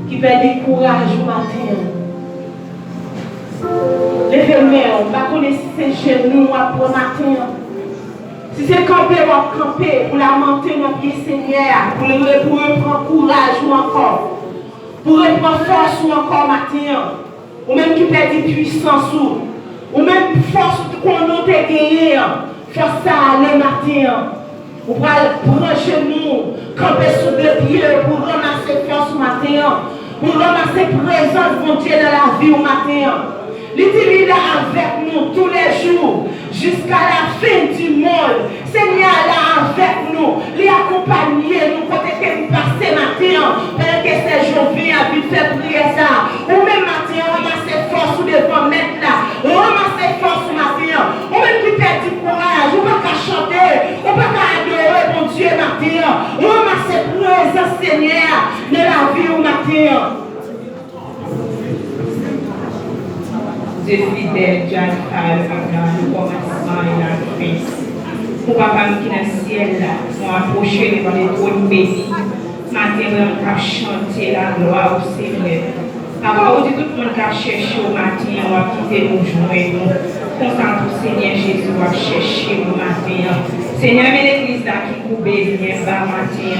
qui perd du courage au matin. Levez-moi, pas connaître ses genoux après matin. Si c'est camper, on va camper pour lamenter notre pied Seigneur, pour reprendre courage ou encore, pour reprendre force ou encore matin, ou même qui perd du puissance ou même force qu'on a gagné, force ça le matin. Pour prendre genou, camper sous deux pieds, pour ramasser force au matin, pour ramasser présence de Dieu dans la vie au matin. L'utilise avec nous tous les jours, jusqu'à la fin du monde. Seigneur là avec nous, les accompagner, nous côté que nous passons matin, pendant que ces jours viennent à vite faire prier ça. Ou même matin, ramasser force ou devant mettre là, ramasser force au matin, ou même qui perd du courage, ou pas qu'à chanter, ou pas qu'à adorer mon Dieu matin, ramasser présence Seigneur de la vie au matin. Dieu fidèle, Dieu alpha, le commencement et la fin. Pour papa qui est dans le ciel, nous approcher devant les trônes bénis. Matin, on va chanter la gloire au Seigneur. Papa, on dit tout le monde qui a cherché au matin, on va quitter nos joints. Concentre au Seigneur Jésus, on va chercher au matin. Seigneur, mais l'église là qui nous bénit par matin.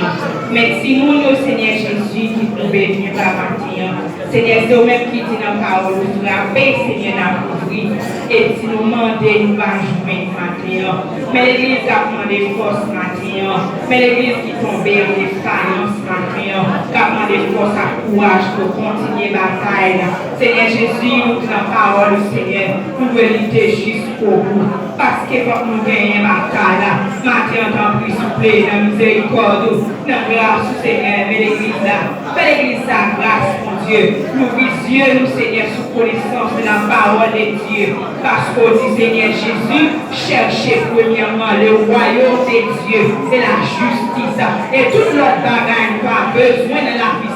Merci nous, Seigneur Jésus, qui nous bénit par matin. Seigneur, c'est vous-même qui dit dans la parole, nous frappez, Seigneur, dans couvrir. Et si nous demandez, nous va jouer matin. Mais l'église a demandé force matin. Mais l'église qui tombe en défaillance matin. Qui a demandé force et courage pour continuer la bataille. Seigneur Jésus, nous dit dans la parole, Seigneur, nous devons lutter jusqu'au bout. Parce que quand nous gagnons la bataille, matin, en plus, s'il vous plaît, dans la miséricorde, dans la grâce, Seigneur, mais l'église là. Mais l'église a grâce, mon Dieu. Nous visions, nous, Seigneur, sous connaissance de la parole de Dieu. Parce qu'on dit, Seigneur Jésus, cherchez premièrement le royaume de Dieu et la justice. Et toute l'autre bagaille, nous avons besoin de la vie.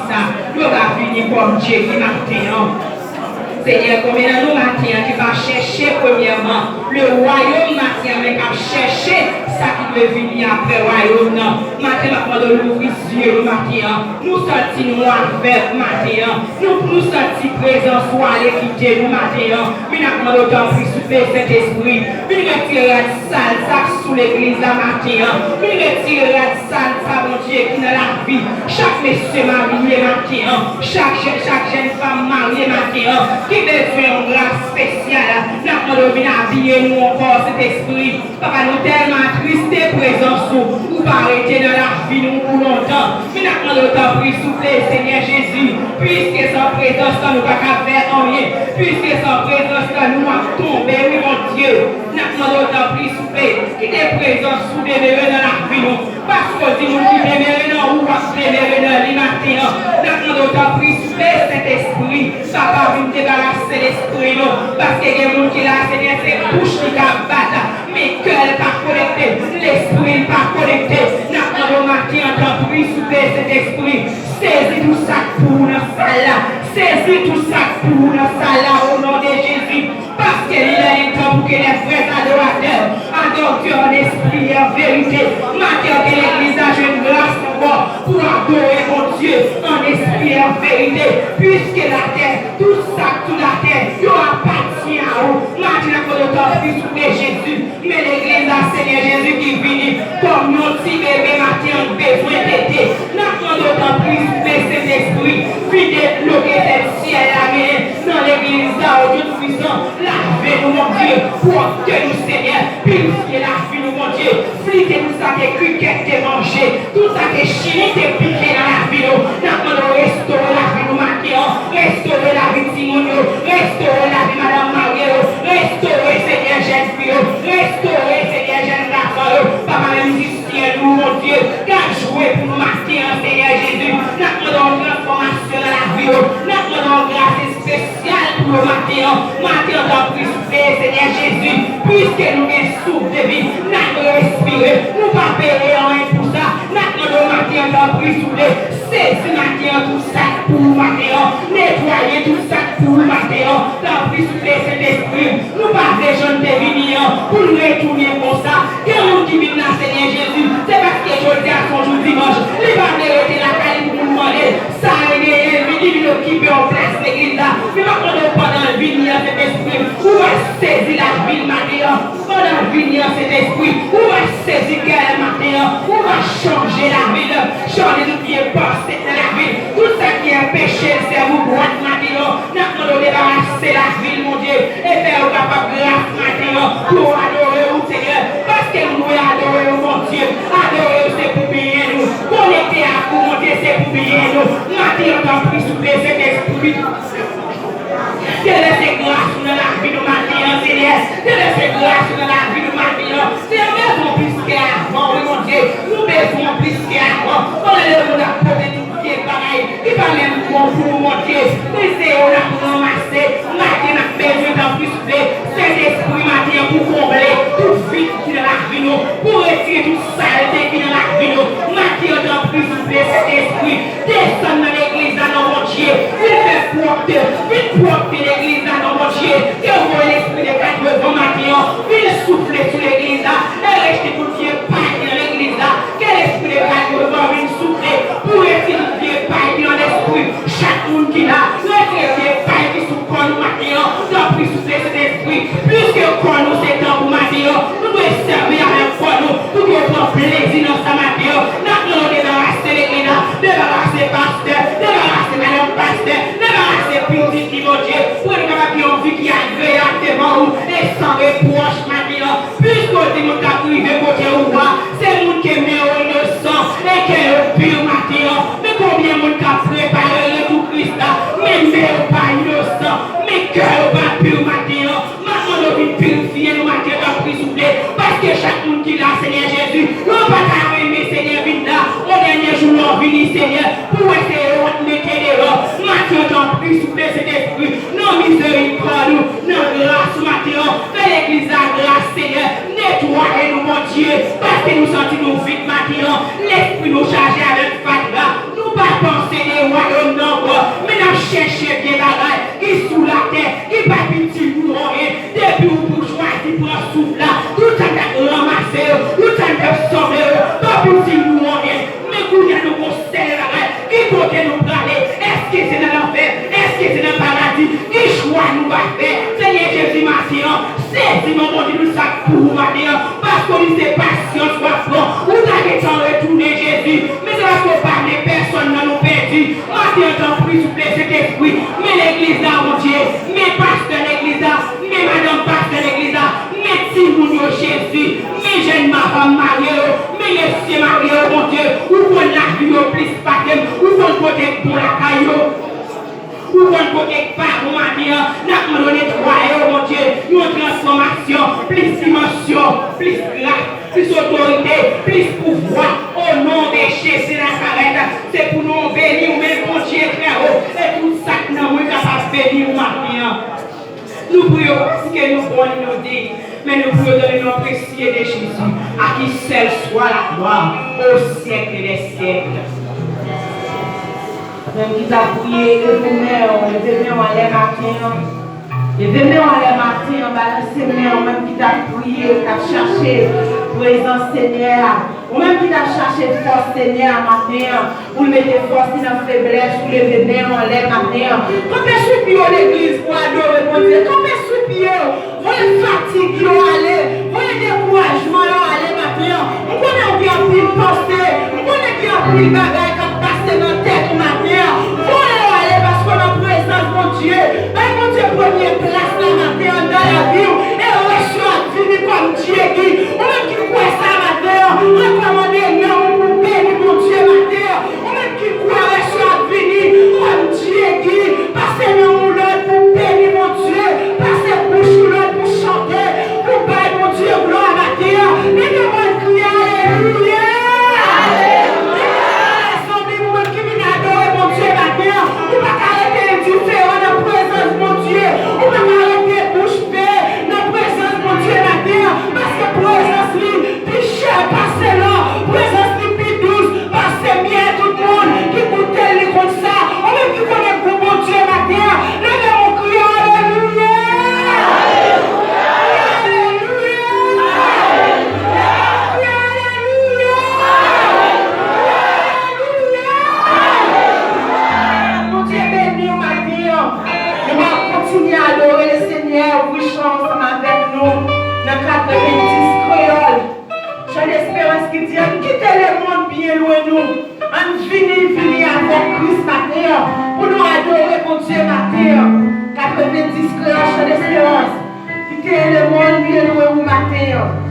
Nous allons venir comme Dieu qui m'a tenu. Seigneur, combien de nous matin qui va chercher premièrement le royaume matin, mais qui va chercher ça qui veut venir après le royaume. Matin, avant de l'ouvrir les yeux matin, nous sentons avec matin, nous sentons présence soit l'équité nous matin, mais nous avons d'autant plus souffler cet esprit, nous retirons la salle sous l'église la matin, nous retirons la salle, mon Dieu, qui est dans la vie, chaque monsieur marié matin, chaque jeune femme mariée matin, qui besoin de grâce spéciale, nous avons venir habiller nous encore cet esprit, papa nous tellement tristes présence ou pas arrêter dans la vie nous pour longtemps, nous avons le temps pour souffler Seigneur Jésus, puisque sans présence nous ne pouvons pas faire rien, puisque sans présence nous avons tombé, oui mon Dieu, nous avons le temps pour souffler, qui est présence sous demeurer dans la vie nous, parce que si nous qui demeurer dans ou pas demeurer dans les matins, nous avons le temps pour souffler cet esprit, ça va venir débarrasser l'esprit nous, parce que les gens qui là, Seigneur, c'est bouche qui battent, mais cœur pas connecté, l'esprit pas connecté, nous avons le matin en temps pour souffler cet esprit, saisis tout ça pour nous, saisis tout ça pour nous, au nom de Jésus, parce qu'il est temps pour que les frères adorateurs adorent en esprit et en vérité, matin que l'église a une grâce pour adorer mon Dieu en esprit et en vérité, puisque la terre, tout ça, toute la terre, il appartient à vous. Maintenant que le temps fils de Jésus, mais l'église a Seigneur Jésus qui vient comme nos petits bébés matin besoin d'aider. Maintenant le temps plus de cet esprit, puis débloquer cette ciel à dans l'église là, au Dieu puissant, lavez-nous mon Dieu, pour que nous Seigneur, purifier la vie nous mon Dieu. ça qui est cricket t'es mangé, tout ça qui est chili t'es piqué dans la vie. Nous demandons restaurer la vie nous matin, restaurer la vie de Simon, restaurer la vie Madame Marie, restaurer Seigneur jeune fille, restaurer Seigneur jeune garçon, papa les musiciens nous mon Dieu, car jouer pour nous matin Seigneur Jésus, nous demandons transformation dans la vie, nous demandons grâce spéciale pour le matin dans plus Seigneur Jésus, puisque nous sommes souffle de vie, nous respirer, nous ne pas payer rien pour ça, nous matin dans plus souffle, c'est matin tout ça pour matin, nettoyer tout ça pour matin, dans plus souffle cet esprit, nous pas des jeunes de venir pour nous retourner comme ça, que nous qui vivons là Seigneur Jésus, c'est parce que je dis à son jour dimanche, les parents étaient la caille pour nous demander, ça a été occupé en place l'église là, mais pas pendant le venir cet esprit, où va saisir la ville matin, pendant le venir cet esprit, où va saisir quel matin, où va changer la ville, changer tout qui est passé dans la ville, tout ça qui est péché, c'est vous droite matin, nous allons débarrasser la ville mon Dieu, et faire capable grâce matin, pour adorer au Seigneur, parce que nous voulons adorer mon Dieu, adorer c'est pour payer nous, connecter à vous mon Dieu, c'est pour payer nous, matin on prie sous cet esprit. Que laisse grâce dans la vie de matin, Seigneur. Que laisse grâce dans la vie de matin. C'est un besoin plus qu'avant, oui mon Dieu. Nous besoin plus qu'avant. On est là pour apporter tout ce qui est pareil. Il va même pour nous, mon Dieu. Mais c'est on a pour ramasser. Matin, on a besoin d'en plus de cet esprit matin pour combler tout vide qui est dans la vie, pour retirer toute saleté qui est dans la vie. Matin, on a plus de cet esprit. Descendre dans l'église, dans mon Dieu. Il fait propre l'église dans mon Dieu. Que vous l'esprit de 80 matin, il souffle sur l'église là. Et restez pour Dieu, pas dans l'église là. Que l'esprit de 80 il souffle pour rester Dieu, pas dans l'esprit. Chaque monde qui là, restez pas qui souffle nous matin, dans plus souffler cet esprit. Puisque quand nous c'est temps pour matin, nous devons servir avec nous pour que nous prenions plaisir dans sa matin. Nous allons débarrasser l'église là, débarrasser pasteur, débarrasser madame pasteur, débarrasser petit mon Dieu, pour nous avoir une vie qui a agréable devant nous et sans reproche maintenant. Puisque nous avons privé pour Dieu ou pas, c'est nous qui est innocent et qui est pur maintenant. Mais combien de monde a préparé le tout Christ là, mais pas innocent, mais cœur pas pur maintenant. Maintenant nous devons purifier nous matin dans le souffler, parce que chaque monde qui l'a, Seigneur Jésus, nous ne pas aimer Seigneur vite là, au dernier jour nous venons Seigneur, pour essayer de mettre dehors. Maintenant dans le souffler cet esprit, non miséricorde, non grâce matin, fais l'église à grâce Seigneur, nettoyez-nous mon Dieu, parce que nous sentons nous vite matin, l'esprit nous charger avec fatigue, nous pas penser des royaumes non, mais nous chercher des bagailles qui sous la terre, qui pas petit pour rien, depuis où bourgeois qui prend souffle là, tout ça a ramassé, tout ça a sommet, pas petit pour rien, mais nous nous conseillons qui côté nous parler, est-ce que c'est dans l'enfer, est-ce que c'est dans le paradis, qui choix nous va faire, Seigneur Jésus matin, c'est si mon Dieu nous sac pour vous matin, parce qu'on dit c'est patience soit franc, vous avez temps retourner Jésus, mais c'est parce qu'on parle de personnes dans nos perdus, matin t'en prie souffler cet esprit, mais l'église là mon Dieu, mais pasteur l'église là, mais madame pasteur l'église là, mais Timounio Jésus, mais jeune ma femme mariée, mais monsieur marié mon Dieu, ou pour la vie au plus paquet, ou pour côté pour la caillou, ou pour côté pas pour matin, n'a pas donné trois mon Dieu, une transformation, plus dimension, plus grâce, plus autorité, plus pouvoir, au nom de Jésus Nazareth, c'est pour nous bénir, mais mon Dieu très haut, et tout ça que nous sommes capables de bénir matin. Nous prions parce que nous voulons nous dire, mais nous prions donner nos précieux de Jésus, à qui seul soit la gloire au siècle des siècles. Même qui t'a prié, levez-moi en l'air matin. Levez-moi en l'air matin, balancez moi, même qui t'a prié, t'a cherché présence Seigneur. Ou même qui t'a cherché force Seigneur matin, pour le mettre force dans la faiblesse, pour lever bien en l'air matin. Quand tu es sous l'église pour adorer mon Dieu, quand tu es sous vous êtes fatigué, vous êtes découragement, allez matin. On connaît bien pile pensée, on connaît bien pile bagaille qui passe dans la tête matin. Vous allez parce qu'on a présence mon Dieu. Et mon Dieu, première place là matin dans la vie, et reçoit vivre comme Dieu qui, on même qui croit ça matin, espérance qui dit, quittez le monde bien loin de nous. On finit avec Christ matin pour nous adorer pour Dieu matin. 90 cloches d'espérance. Quittez le monde bien loin de nous matin.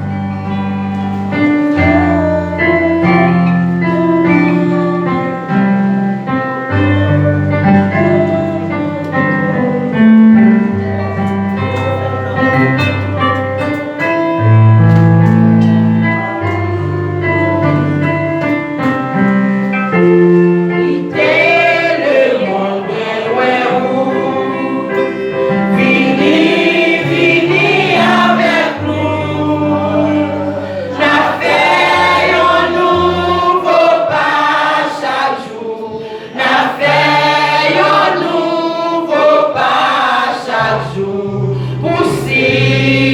Sim.